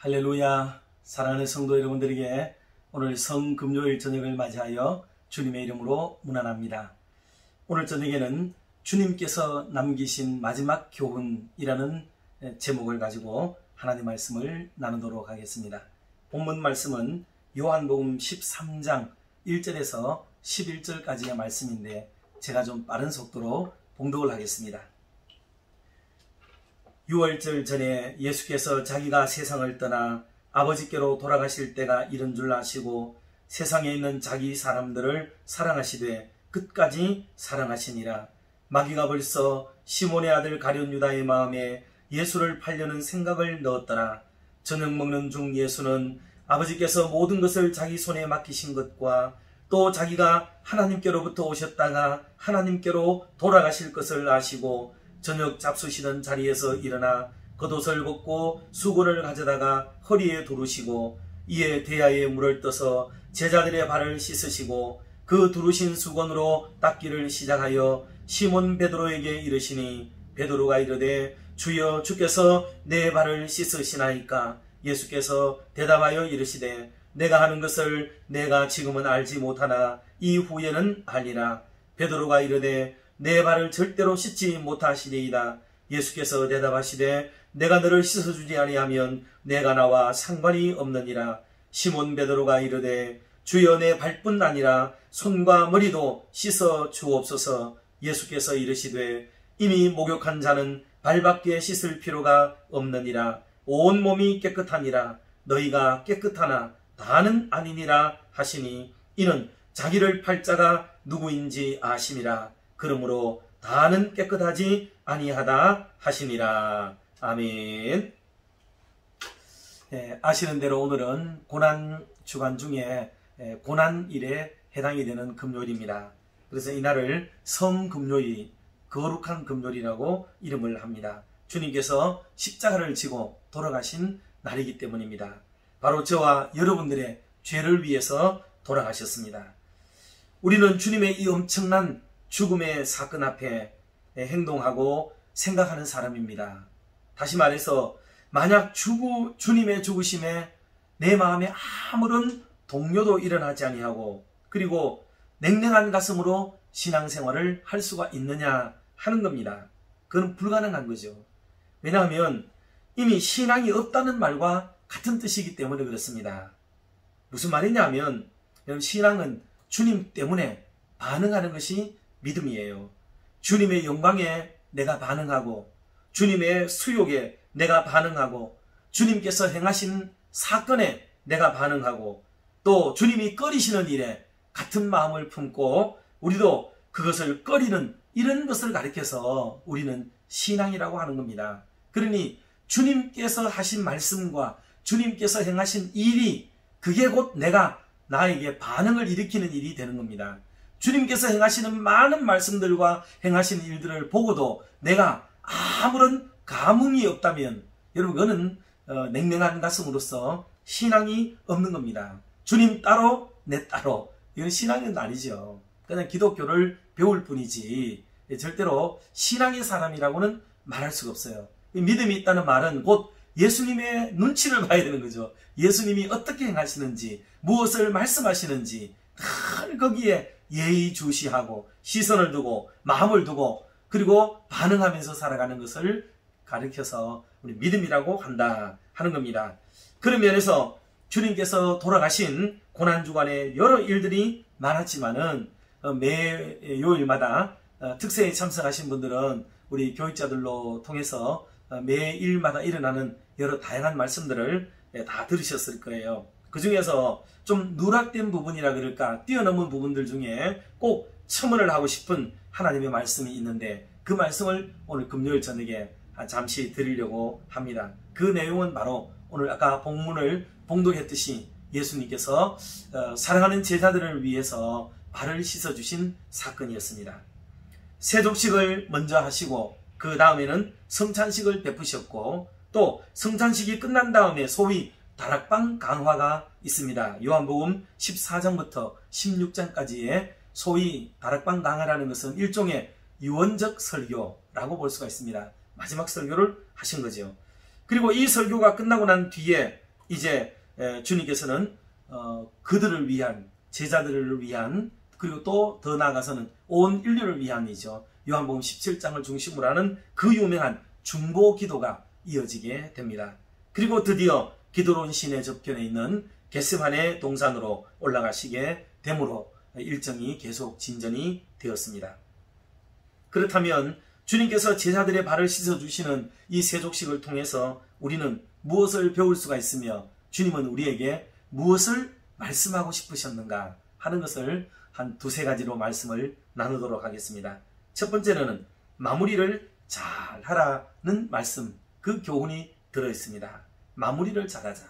할렐루야. 사랑하는 성도 여러분들에게 오늘 성금요일 저녁을 맞이하여 주님의 이름으로 문안합니다. 오늘 저녁에는 주님께서 남기신 마지막 교훈이라는 제목을 가지고 하나님 말씀을 나누도록 하겠습니다. 본문 말씀은 요한복음 13장 1절에서 11절까지의 말씀인데 제가 좀 빠른 속도로 봉독을 하겠습니다. 6월절 전에 예수께서 자기가 세상을 떠나 아버지께로 돌아가실 때가 이른 줄 아시고 세상에 있는 자기 사람들을 사랑하시되 끝까지 사랑하시니라. 마귀가 벌써 시몬의 아들 가룟 유다의 마음에 예수를 팔려는 생각을 넣었더라. 저녁 먹는 중 예수는 아버지께서 모든 것을 자기 손에 맡기신 것과 또 자기가 하나님께로부터 오셨다가 하나님께로 돌아가실 것을 아시고 저녁 잡수시던 자리에서 일어나 겉옷을 벗고 수건을 가져다가 허리에 두르시고 이에 대야에 물을 떠서 제자들의 발을 씻으시고 그 두르신 수건으로 닦기를 시작하여 시몬 베드로에게 이르시니 베드로가 이르되 주여 주께서 내 발을 씻으시나이까. 예수께서 대답하여 이르시되 내가 하는 것을 내가 지금은 알지 못하나 이후에는 알리라. 베드로가 이르되 내 발을 절대로 씻지 못하시리이다. 예수께서 대답하시되 내가 너를 씻어주지 아니하면 내가 나와 상관이 없느니라. 시몬 베드로가 이르되 주여 내 발뿐 아니라 손과 머리도 씻어 주옵소서. 예수께서 이르시되 이미 목욕한 자는 발밖에 씻을 필요가 없느니라. 온 몸이 깨끗하니라. 너희가 깨끗하나 다는 아니니라 하시니 이는 자기를 팔 자가 누구인지 아심이라. 그러므로 다는 깨끗하지 아니하다 하시니라. 아멘. 아시는 대로 오늘은 고난주간 중에 고난일에 해당이 되는 금요일입니다. 그래서 이날을 성금요일, 거룩한 금요일이라고 이름을 합니다. 주님께서 십자가를 지고 돌아가신 날이기 때문입니다. 바로 저와 여러분들의 죄를 위해서 돌아가셨습니다. 우리는 주님의 이 엄청난 죽음의 사건 앞에 행동하고 생각하는 사람입니다. 다시 말해서 만약 주님의 죽으심에 내 마음에 아무런 동요도 일어나지 아니하고 그리고 냉랭한 가슴으로 신앙생활을 할 수가 있느냐 하는 겁니다. 그건 불가능한 거죠. 왜냐하면 이미 신앙이 없다는 말과 같은 뜻이기 때문에 그렇습니다. 무슨 말이냐면 신앙은 주님 때문에 반응하는 것이 믿음이에요. 주님의 영광에 내가 반응하고 주님의 수욕에 내가 반응하고 주님께서 행하신 사건에 내가 반응하고 또 주님이 꺼리시는 일에 같은 마음을 품고 우리도 그것을 꺼리는 이런 것을 가리켜서 우리는 신앙이라고 하는 겁니다. 그러니 주님께서 하신 말씀과 주님께서 행하신 일이 그게 곧 내가 나에게 반응을 일으키는 일이 되는 겁니다. 주님께서 행하시는 많은 말씀들과 행하시는 일들을 보고도 내가 아무런 감흥이 없다면 여러분 그거는 냉랭한 가슴으로서 신앙이 없는 겁니다. 주님 따로 내 따로 이건 신앙은 아니죠. 그냥 기독교를 배울 뿐이지 절대로 신앙의 사람이라고는 말할 수가 없어요. 믿음이 있다는 말은 곧 예수님의 눈치를 봐야 되는 거죠. 예수님이 어떻게 행하시는지 무엇을 말씀하시는지 늘 거기에 예의주시하고 시선을 두고 마음을 두고 그리고 반응하면서 살아가는 것을 가리켜서 우리 믿음이라고 한다 하는 겁니다. 그런 면에서 주님께서 돌아가신 고난주간에 여러 일들이 많았지만은 매 요일마다 특세에 참석하신 분들은 우리 교육자들로 통해서 매일마다 일어나는 여러 다양한 말씀들을 다 들으셨을 거예요. 그 중에서 좀 누락된 부분이라 그럴까 뛰어넘은 부분들 중에 꼭 첨언을 하고 싶은 하나님의 말씀이 있는데 그 말씀을 오늘 금요일 저녁에 잠시 드리려고 합니다. 그 내용은 바로 오늘 아까 본문을 봉독했듯이 예수님께서 사랑하는 제자들을 위해서 발을 씻어주신 사건이었습니다. 세족식을 먼저 하시고 그 다음에는 성찬식을 베푸셨고 또 성찬식이 끝난 다음에 소위 다락방 강화가 있습니다. 요한복음 14장부터 16장까지의 소위 다락방 강화라는 것은 일종의 유언적 설교라고 볼 수가 있습니다. 마지막 설교를 하신 거죠. 그리고 이 설교가 끝나고 난 뒤에 이제 주님께서는 그들을 위한, 제자들을 위한, 그리고 또 더 나아가서는 온 인류를 위함이죠. 요한복음 17장을 중심으로 하는 그 유명한 중보 기도가 이어지게 됩니다. 그리고 드디어 기드론 시내 저편에 있는 겟세마네 동산으로 올라가시게 되므로 일정이 계속 진전이 되었습니다. 그렇다면 주님께서 제자들의 발을 씻어주시는 이 세족식을 통해서 우리는 무엇을 배울 수가 있으며 주님은 우리에게 무엇을 말씀하고 싶으셨는가 하는 것을 한 두세 가지로 말씀을 나누도록 하겠습니다. 첫 번째는 마무리를 잘 하라는 말씀, 그 교훈이 들어있습니다. 마무리를 잘하자.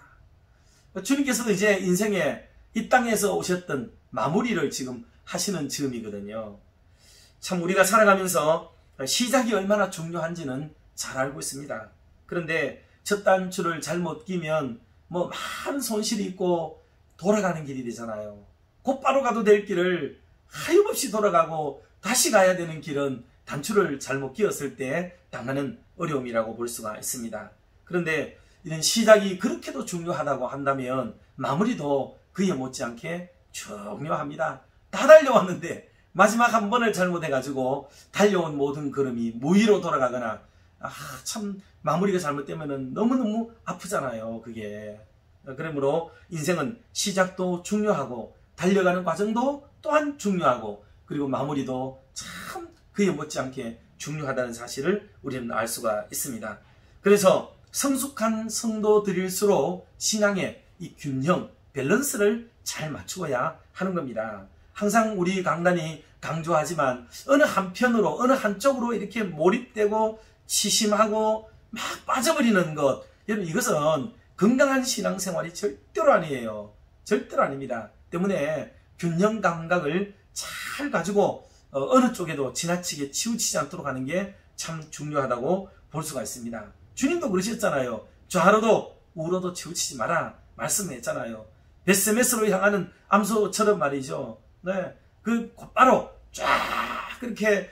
주님께서도 이제 인생에 이 땅에서 오셨던 마무리를 지금 하시는 즈음이거든요. 참 우리가 살아가면서 시작이 얼마나 중요한지는 잘 알고 있습니다. 그런데 첫 단추를 잘못 끼면 뭐 많은 손실이 있고 돌아가는 길이 되잖아요. 곧바로 가도 될 길을 하염없이 돌아가고 다시 가야 되는 길은 단추를 잘못 끼었을 때 당하는 어려움이라고 볼 수가 있습니다. 그런데 이런 시작이 그렇게도 중요하다고 한다면 마무리도 그에 못지않게 중요합니다. 다 달려왔는데 마지막 한 번을 잘못해가지고 달려온 모든 걸음이 무의로 돌아가거나 참 마무리가 잘못되면 너무너무 아프잖아요. 그게. 그러므로 인생은 시작도 중요하고 달려가는 과정도 또한 중요하고 그리고 마무리도 참 그에 못지않게 중요하다는 사실을 우리는 알 수가 있습니다. 그래서 성숙한 성도들일수록 신앙의 이 균형, 밸런스를 잘 맞추어야 하는 겁니다. 항상 우리 강단이 강조하지만 어느 한편으로 어느 한쪽으로 이렇게 몰입되고 치심하고 막 빠져버리는 것, 여러분 이것은 건강한 신앙생활이 절대로 아니에요. 절대로 아닙니다. 때문에 균형 감각을 잘 가지고 어느 쪽에도 지나치게 치우치지 않도록 하는 게 참 중요하다고 볼 수가 있습니다. 주님도 그러셨잖아요. 좌로도 우로도 치우치지 마라 말씀했잖아요. 베스메스로 향하는 암소처럼 말이죠. 네, 그 곧바로 쫙 그렇게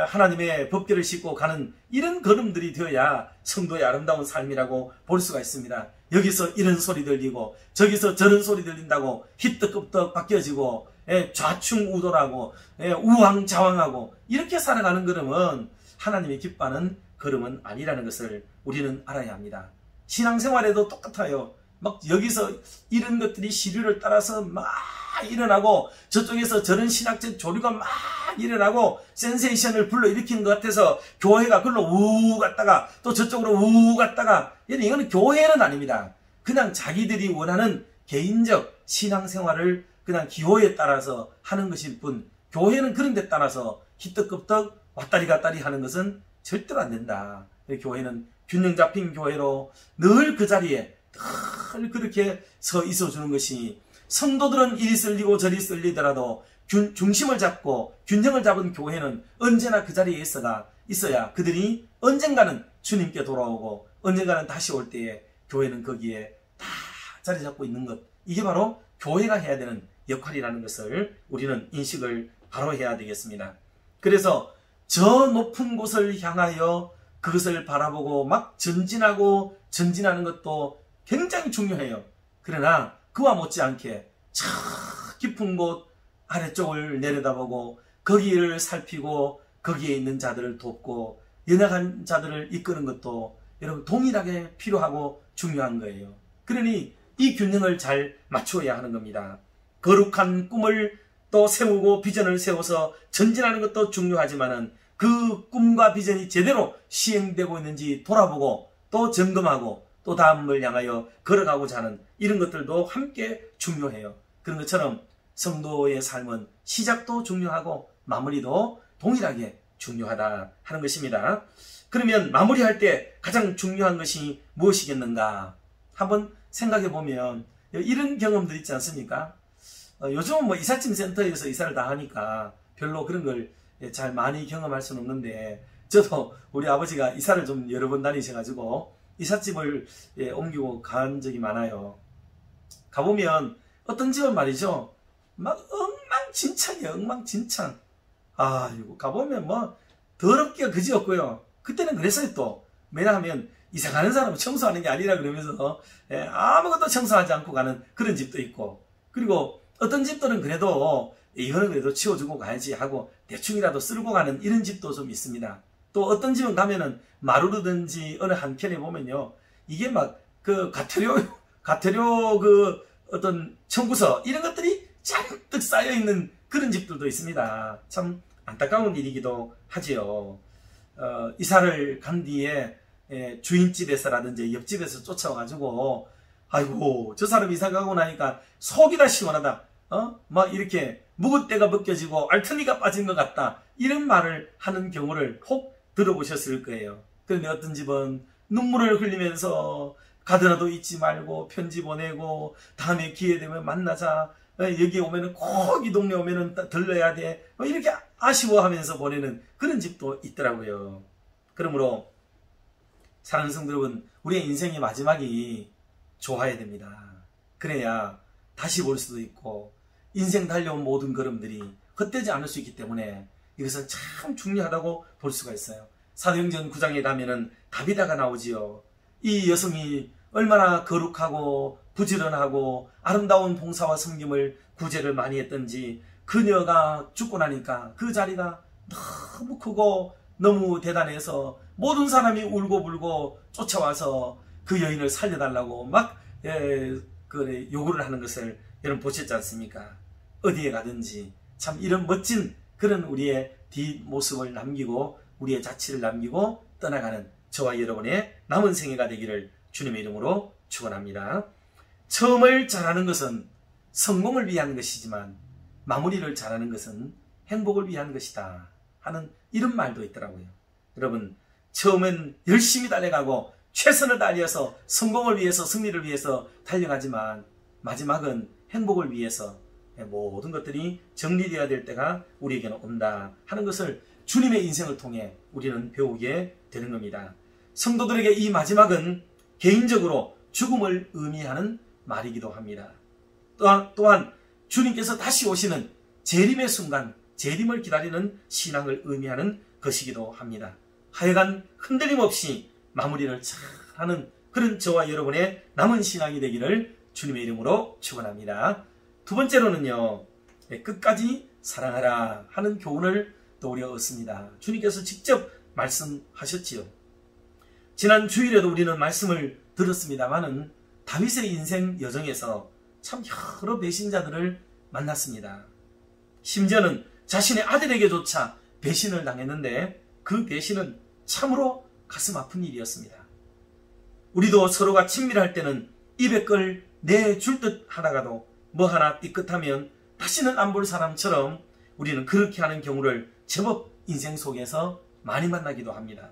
하나님의 법궤를 싣고 가는 이런 걸음들이 되어야 성도의 아름다운 삶이라고 볼 수가 있습니다. 여기서 이런 소리 들리고 저기서 저런 소리 들린다고 희떡급떡 바뀌어지고 좌충우돌하고 우왕좌왕하고 이렇게 살아가는 걸음은 하나님이 기뻐하는 걸음은 아니라는 것을 우리는 알아야 합니다. 신앙생활에도 똑같아요. 막 여기서 이런 것들이 시류를 따라서 막 일어나고 저쪽에서 저런 신학적 조류가 막 일어나고 센세이션을 불러일으키는 것 같아서 교회가 글로 우 갔다가 또 저쪽으로 우 갔다가 이거는 교회는 아닙니다. 그냥 자기들이 원하는 개인적 신앙생활을 그냥 기호에 따라서 하는 것일 뿐 교회는 그런 데 따라서 희떡급떡 왔다리 갔다리 하는 것은 절대로 안 된다. 교회는 균형 잡힌 교회로 늘 그 자리에 늘 그렇게 서 있어주는 것이 성도들은 이리 쓸리고 저리 쓸리더라도 중심을 잡고 균형을 잡은 교회는 언제나 그 자리에 있어야 그들이 언젠가는 주님께 돌아오고 언젠가는 다시 올 때에 교회는 거기에 다 자리 잡고 있는 것, 이게 바로 교회가 해야 되는 역할이라는 것을 우리는 인식을 바로 해야 되겠습니다. 그래서 저 높은 곳을 향하여 그것을 바라보고 막 전진하는 것도 굉장히 중요해요. 그러나 그와 못지않게 저 깊은 곳 아래쪽을 내려다보고 거기를 살피고 거기에 있는 자들을 돕고 연약한 자들을 이끄는 것도 여러분 동일하게 필요하고 중요한 거예요. 그러니 이 균형을 잘 맞추어야 하는 겁니다. 거룩한 꿈을 또 세우고 비전을 세워서 전진하는 것도 중요하지만은 그 꿈과 비전이 제대로 시행되고 있는지 돌아보고 또 점검하고 또 다음을 향하여 걸어가고자 하는 이런 것들도 함께 중요해요. 그런 것처럼 성도의 삶은 시작도 중요하고 마무리도 동일하게 중요하다 하는 것입니다. 그러면 마무리할 때 가장 중요한 것이 무엇이겠는가? 한번 생각해 보면 이런 경험들 있지 않습니까? 요즘은 뭐 이삿짐 센터에서 이사를 다 하니까 별로 그런 걸 잘 많이 경험할 수는 없는데 저도 우리 아버지가 이사를 좀 여러 번 다니셔가지고 이삿짐을 옮기고 간 적이 많아요. 가보면 어떤 집은 말이죠, 막 엉망진창이에요. 엉망진창. 이거 가보면 뭐 더럽기가 그지없고요. 그때는 그랬어요. 또 왜냐하면 이사 가는 사람은 청소하는 게 아니라 그러면서 아무것도 청소하지 않고 가는 그런 집도 있고, 그리고 어떤 집들은 그래도 이거는 그래도 치워주고 가야지 하고 대충이라도 쓸고 가는 이런 집도 좀 있습니다. 또 어떤 집은 가면은 마루르든지 어느 한켠에 보면요, 이게 막 그 가태료 그 어떤 청구서 이런 것들이 잔뜩 쌓여 있는 그런 집들도 있습니다. 참 안타까운 일이기도 하지요. 이사를 간 뒤에 주인집에서라든지 옆집에서 쫓아와가지고, 아이고 저 사람 이사 가고 나니까 속이 다 시원하다, 막 이렇게 묵은 때가 벗겨지고 알턴니가 빠진 것 같다, 이런 말을 하는 경우를 혹 들어보셨을 거예요. 그런데 어떤 집은 눈물을 흘리면서 가더라도 잊지 말고 편지 보내고 다음에 기회 되면 만나자, 여기 오면은 꼭 이 동네 오면은 들러야 돼, 이렇게 아쉬워하면서 보내는 그런 집도 있더라고요. 그러므로 사랑하는 성도 여러분, 우리의 인생의 마지막이 좋아야 됩니다. 그래야 다시 볼 수도 있고 인생 달려온 모든 걸음들이 헛되지 않을 수 있기 때문에 이것은 참 중요하다고 볼 수가 있어요. 사도행전 9장에 가면은 다비다가 나오지요. 이 여성이 얼마나 거룩하고 부지런하고 아름다운 봉사와 섬김을 구제를 많이 했던지, 그녀가 죽고 나니까 그 자리가 너무 크고 너무 대단해서 모든 사람이 울고불고 쫓아와서 그 여인을 살려달라고 막 요구를 하는 것을 여러분 보셨지 않습니까? 어디에 가든지 참 이런 멋진 그런 우리의 뒷모습을 남기고 우리의 자취를 남기고 떠나가는 저와 여러분의 남은 생애가 되기를 주님의 이름으로 축원합니다. 처음을 잘하는 것은 성공을 위한 것이지만 마무리를 잘하는 것은 행복을 위한 것이다 하는 이런 말도 있더라고요. 여러분, 처음엔 열심히 달려가고 최선을 다해서 성공을 위해서, 승리를 위해서 달려가지만 마지막은 행복을 위해서 모든 것들이 정리되어야 될 때가 우리에게는 온다 하는 것을 주님의 인생을 통해 우리는 배우게 되는 겁니다. 성도들에게 이 마지막은 개인적으로 죽음을 의미하는 말이기도 합니다. 또한 주님께서 다시 오시는 재림의 순간, 재림을 기다리는 신앙을 의미하는 것이기도 합니다. 하여간 흔들림 없이 마무리를 잘 하는 그런 저와 여러분의 남은 신앙이 되기를 주님의 이름으로 축원합니다. 두 번째로는요, 끝까지 사랑하라 하는 교훈을 또 우리가 얻습니다. 주님께서 직접 말씀하셨지요. 지난 주일에도 우리는 말씀을 들었습니다마는 다윗의 인생 여정에서 참 여러 배신자들을 만났습니다. 심지어는 자신의 아들에게조차 배신을 당했는데 그 배신은 참으로 가슴 아픈 일이었습니다. 우리도 서로가 친밀할 때는 입에 걸 내줄 듯 하다가도 뭐 하나 삐끗하면 다시는 안 볼 사람처럼 우리는 그렇게 하는 경우를 제법 인생 속에서 많이 만나기도 합니다.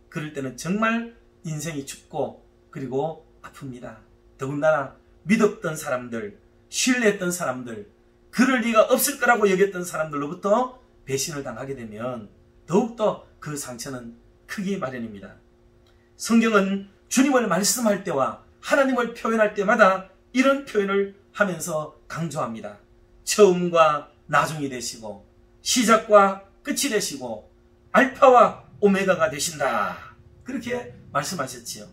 그럴 때는 정말 인생이 춥고 그리고 아픕니다. 더군다나 믿었던 사람들, 신뢰했던 사람들, 그럴 리가 없을 거라고 여겼던 사람들로부터 배신을 당하게 되면 더욱더 그 상처는 크기 마련입니다. 성경은 주님을 말씀할 때와 하나님을 표현할 때마다 이런 표현을 하면서 강조합니다. 처음과 나중이 되시고 시작과 끝이 되시고 알파와 오메가가 되신다. 그렇게 말씀하셨지요.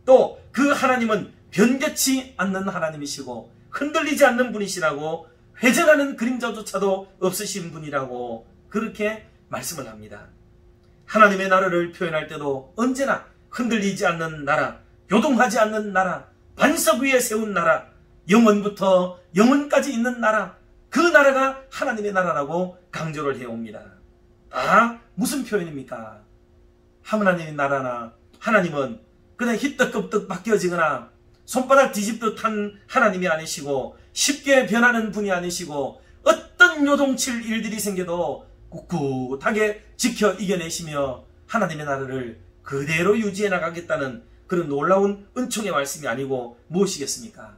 또 그 하나님은 변개치 않는 하나님이시고 흔들리지 않는 분이시라고, 회전하는 그림자조차도 없으신 분이라고 그렇게 말씀을 합니다. 하나님의 나라를 표현할 때도 언제나 흔들리지 않는 나라, 요동하지 않는 나라, 반석 위에 세운 나라, 영원부터 영원까지 있는 나라, 그 나라가 하나님의 나라라고 강조를 해옵니다. 무슨 표현입니까? 하나님의 나라나 하나님은 그냥 희떡껍떡 바뀌어지거나 손바닥 뒤집듯 한 하나님이 아니시고 쉽게 변하는 분이 아니시고 어떤 요동칠 일들이 생겨도 꿋꿋하게 지켜 이겨내시며 하나님의 나라를 그대로 유지해 나가겠다는 그런 놀라운 은총의 말씀이 아니고 무엇이겠습니까?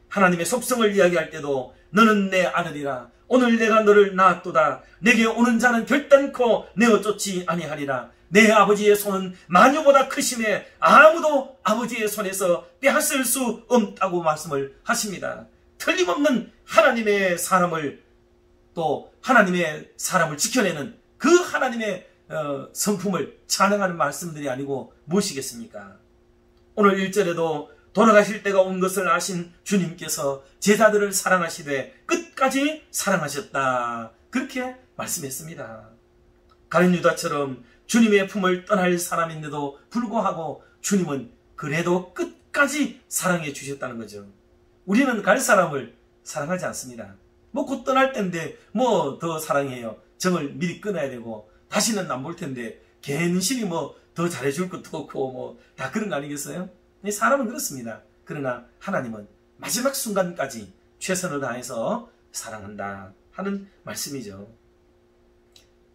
하나님의 속성을 이야기할 때도 너는 내 아들이라, 오늘 내가 너를 낳았도다, 내게 오는 자는 결단코 내어 쫓지 아니하리라, 내 아버지의 손은 마녀보다 크심에 아무도 아버지의 손에서 빼앗을 수 없다고 말씀을 하십니다. 틀림없는 하나님의 사람을, 또 하나님의 사람을 지켜내는 그 하나님의 성품을 찬양하는 말씀들이 아니고 무엇이겠습니까? 오늘 1절에도 돌아가실 때가 온 것을 아신 주님께서 제자들을 사랑하시되 끝까지 사랑하셨다. 그렇게 말씀했습니다. 가룟 유다처럼 주님의 품을 떠날 사람인데도 불구하고 주님은 그래도 끝까지 사랑해 주셨다는 거죠. 우리는 갈 사람을 사랑하지 않습니다. 뭐 곧 떠날 텐데 뭐 더 사랑해요. 정을 미리 끊어야 되고 다시는 안 볼 텐데 괜시리 뭐 더 잘해줄 것도 없고 뭐 다 그런 거 아니겠어요? 사람은 그렇습니다. 그러나 하나님은 마지막 순간까지 최선을 다해서 사랑한다 하는 말씀이죠.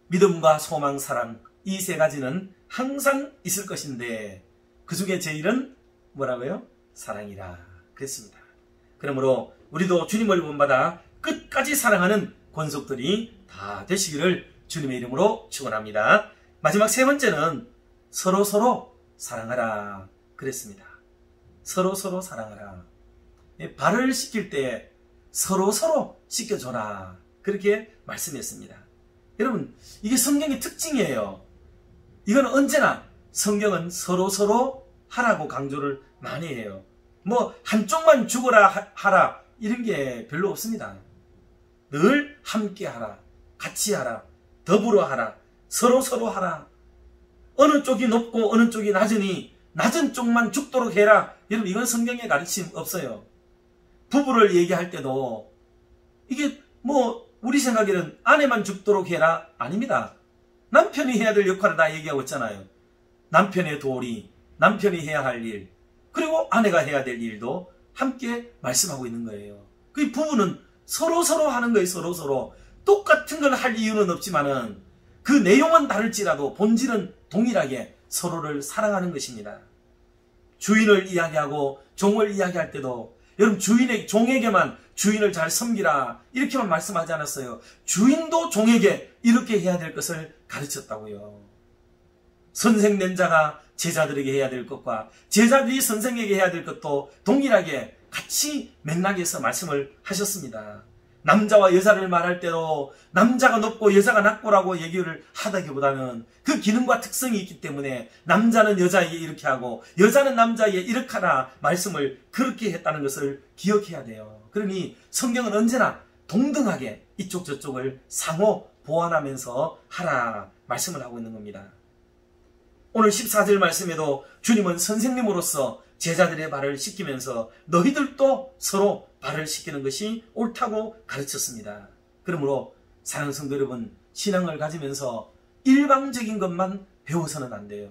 믿음과 소망, 사랑, 이 세 가지는 항상 있을 것인데 그 중에 제일은 뭐라고요? 사랑이라 그랬습니다. 그러므로 우리도 주님을 본받아 끝까지 사랑하는 권속들이 다 되시기를 주님의 이름으로 축원합니다. 마지막 세 번째는 서로 사랑하라 그랬습니다. 서로 사랑하라. 발을 씻길 때 서로 씻겨줘라 그렇게 말씀했습니다. 여러분, 이게 성경의 특징이에요. 이건 언제나 성경은 서로 하라고 강조를 많이 해요. 뭐 한쪽만 죽어라 하라 이런 게 별로 없습니다. 늘 함께 하라, 같이 하라, 더불어 하라, 서로 하라. 어느 쪽이 높고 어느 쪽이 낮으니 낮은 쪽만 죽도록 해라. 여러분, 이건 성경에 가르침 없어요. 부부를 얘기할 때도 이게 뭐 우리 생각에는 아내만 죽도록 해라 아닙니다. 남편이 해야 될 역할을 다 얘기하고 있잖아요. 남편의 도리, 남편이 해야 할 일, 그리고 아내가 해야 될 일도 함께 말씀하고 있는 거예요. 그 부부는 서로 하는 거예요. 서로 똑같은 걸 할 이유는 없지만은 그 내용은 다를지라도 본질은 동일하게 서로를 사랑하는 것입니다. 주인을 이야기하고 종을 이야기할 때도 여러분, 종에게만 주인을 잘 섬기라 이렇게만 말씀하지 않았어요. 주인도 종에게 이렇게 해야 될 것을 가르쳤다고요. 선생된 자가 제자들에게 해야 될 것과 제자들이 선생에게 해야 될 것도 동일하게 같이 맥락에서 말씀을 하셨습니다. 남자와 여자를 말할 때도 남자가 높고 여자가 낮고라고 얘기를 하다기보다는 그 기능과 특성이 있기 때문에 남자는 여자에게 이렇게 하고 여자는 남자에게 이렇게 하라 말씀을 그렇게 했다는 것을 기억해야 돼요. 그러니 성경은 언제나 동등하게 이쪽 저쪽을 상호 보완하면서 하라 말씀을 하고 있는 겁니다. 오늘 14절 말씀에도 주님은 선생님으로서 제자들의 발을 씻기면서 너희들도 서로 발을 씻기는 것이 옳다고 가르쳤습니다. 그러므로 사랑하는 성도 여러분, 신앙을 가지면서 일방적인 것만 배워서는 안 돼요.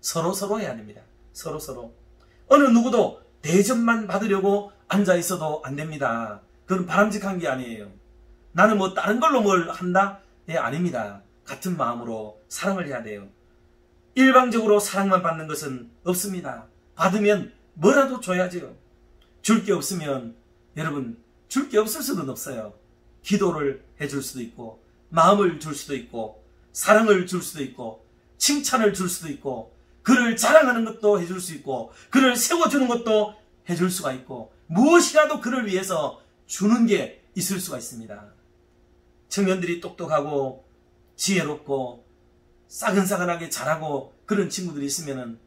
서로 해야 됩니다. 서로. 어느 누구도 대접만 받으려고 앉아 있어도 안 됩니다. 그건 바람직한 게 아니에요. 나는 뭐 다른 걸로 뭘 한다? 네, 아닙니다. 같은 마음으로 사랑을 해야 돼요. 일방적으로 사랑만 받는 것은 없습니다. 받으면 뭐라도 줘야죠. 줄 게 없으면 여러분, 줄 게 없을 수는 없어요. 기도를 해줄 수도 있고 마음을 줄 수도 있고 사랑을 줄 수도 있고 칭찬을 줄 수도 있고 그를 자랑하는 것도 해줄 수 있고 그를 세워주는 것도 해줄 수가 있고 무엇이라도 그를 위해서 주는 게 있을 수가 있습니다. 청년들이 똑똑하고 지혜롭고 싸근싸근하게 잘하고 그런 친구들이 있으면은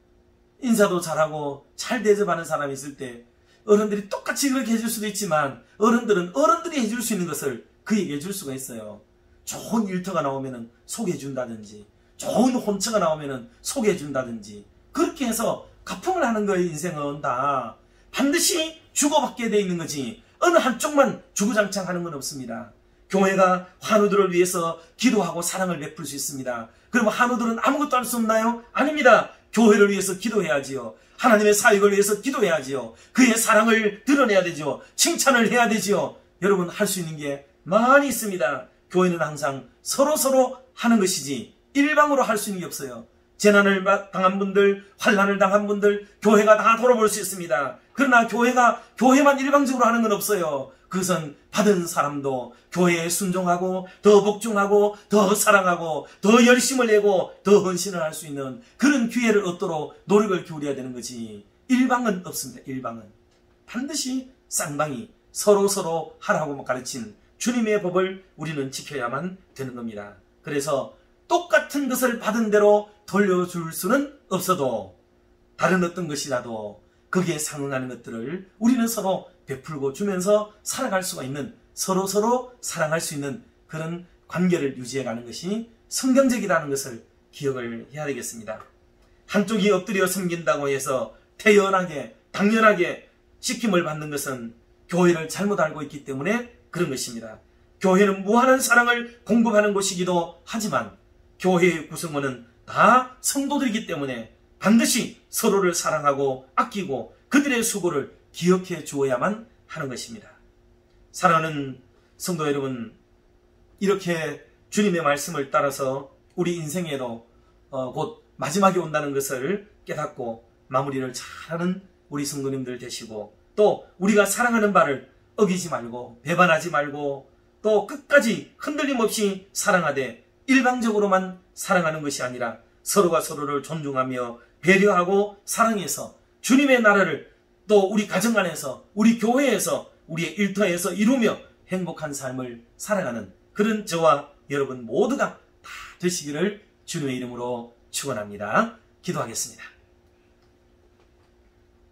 인사도 잘하고 잘 대접하는 사람이 있을 때 어른들이 똑같이 그렇게 해줄 수도 있지만 어른들은 어른들이 해줄 수 있는 것을 그에게 해줄 수가 있어요. 좋은 일터가 나오면은 소개해준다든지 좋은 혼처가 나오면은 소개해준다든지 그렇게 해서 가풍을 하는 거예요. 인생은 다 반드시 주고받게 돼 있는 거지 어느 한쪽만 주구장창 하는 건 없습니다. 교회가 환우들을 위해서 기도하고 사랑을 베풀 수 있습니다. 그럼 환우들은 아무것도 할 수 없나요? 아닙니다. 교회를 위해서 기도해야지요. 하나님의 사역을 위해서 기도해야지요. 그의 사랑을 드러내야 되죠. 칭찬을 해야 되죠. 여러분, 할 수 있는 게 많이 있습니다. 교회는 항상 서로 하는 것이지 일방으로 할 수 있는 게 없어요. 재난을 당한 분들, 환난을 당한 분들, 교회가 다 돌아볼 수 있습니다. 그러나 교회만 일방적으로 하는 건 없어요. 그것은 받은 사람도 교회에 순종하고 더 복종하고 더 사랑하고 더 열심을 내고 더 헌신을 할 수 있는 그런 기회를 얻도록 노력을 기울여야 되는 거지 일방은 없습니다. 일방은 반드시 쌍방이 서로 하라고 가르친 주님의 법을 우리는 지켜야만 되는 겁니다. 그래서 똑같은 것을 받은 대로 돌려줄 수는 없어도 다른 어떤 것이라도 거기에 상응하는 것들을 우리는 서로 베풀고 주면서 살아갈 수가 있는, 서로 사랑할 수 있는 그런 관계를 유지해가는 것이 성경적이라는 것을 기억을 해야 되겠습니다. 한쪽이 엎드려 섬긴다고 해서 태연하게 당연하게 시킴을 받는 것은 교회를 잘못 알고 있기 때문에 그런 것입니다. 교회는 무한한 사랑을 공급하는 곳이기도 하지만 교회의 구성원은 다 성도들이기 때문에 반드시 서로를 사랑하고 아끼고 그들의 수고를 기억해 주어야만 하는 것입니다. 사랑하는 성도 여러분, 이렇게 주님의 말씀을 따라서 우리 인생에도 곧 마지막이 온다는 것을 깨닫고 마무리를 잘하는 우리 성도님들 되시고, 또 우리가 사랑하는 바를 어기지 말고 배반하지 말고 또 끝까지 흔들림 없이 사랑하되 일방적으로만 사랑하는 것이 아니라 서로가 서로를 존중하며 배려하고 사랑해서 주님의 나라를 또 우리 가정 안에서, 우리 교회에서, 우리의 일터에서 이루며 행복한 삶을 살아가는 그런 저와 여러분 모두가 다 되시기를 주님의 이름으로 축원합니다. 기도하겠습니다.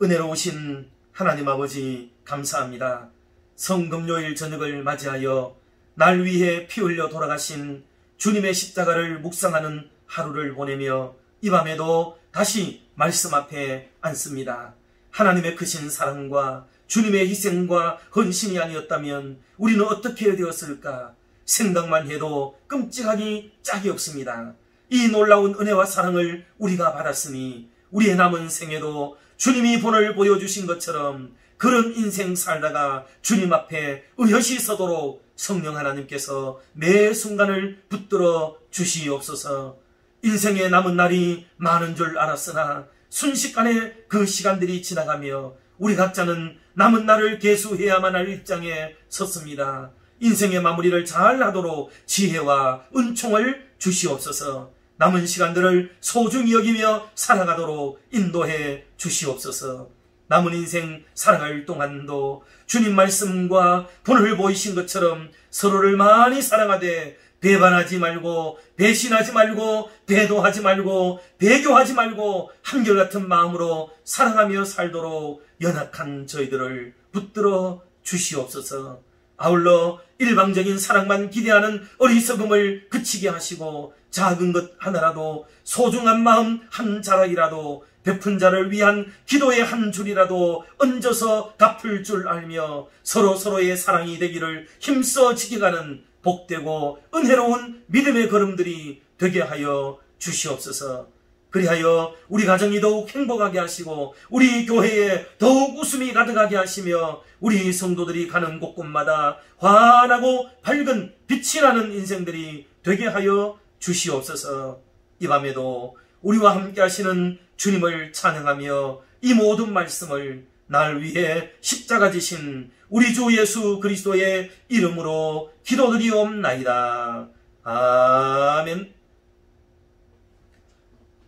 은혜로우신 하나님 아버지, 감사합니다. 성금요일 저녁을 맞이하여 날 위해 피 흘려 돌아가신 주님의 십자가를 묵상하는 하루를 보내며 이 밤에도 다시 말씀 앞에 앉습니다. 하나님의 크신 사랑과 주님의 희생과 헌신이 아니었다면 우리는 어떻게 되었을까? 생각만 해도 끔찍하기 짝이 없습니다. 이 놀라운 은혜와 사랑을 우리가 받았으니 우리의 남은 생에도 주님이 본을 보여주신 것처럼 그런 인생 살다가 주님 앞에 의젓이 서도록 성령 하나님께서 매 순간을 붙들어 주시옵소서. 인생의 남은 날이 많은 줄 알았으나 순식간에 그 시간들이 지나가며 우리 각자는 남은 날을 계수해야만 할 입장에 섰습니다. 인생의 마무리를 잘 하도록 지혜와 은총을 주시옵소서. 남은 시간들을 소중히 여기며 살아가도록 인도해 주시옵소서. 남은 인생 살아갈 동안도 주님 말씀과 본을 보이신 것처럼 서로를 많이 사랑하되 배반하지 말고 배신하지 말고 배도하지 말고 배교하지 말고 한결같은 마음으로 사랑하며 살도록 연약한 저희들을 붙들어 주시옵소서. 아울러 일방적인 사랑만 기대하는 어리석음을 그치게 하시고 작은 것 하나라도 소중한 마음 한 자락이라도 베푼 자를 위한 기도의 한 줄이라도 얹어서 갚을 줄 알며 서로의 사랑이 되기를 힘써 지켜가는 복되고 은혜로운 믿음의 걸음들이 되게 하여 주시옵소서. 그리하여 우리 가정이 더욱 행복하게 하시고 우리 교회에 더욱 웃음이 가득하게 하시며 우리 성도들이 가는 곳곳마다 환하고 밝은 빛이 나는 인생들이 되게 하여 주시옵소서. 이 밤에도 우리와 함께 하시는 주님을 찬양하며 이 모든 말씀을 날 위해 십자가 지신 우리 주 예수 그리스도의 이름으로 기도드리옵나이다. 아멘.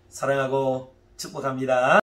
사랑하고 축복합니다.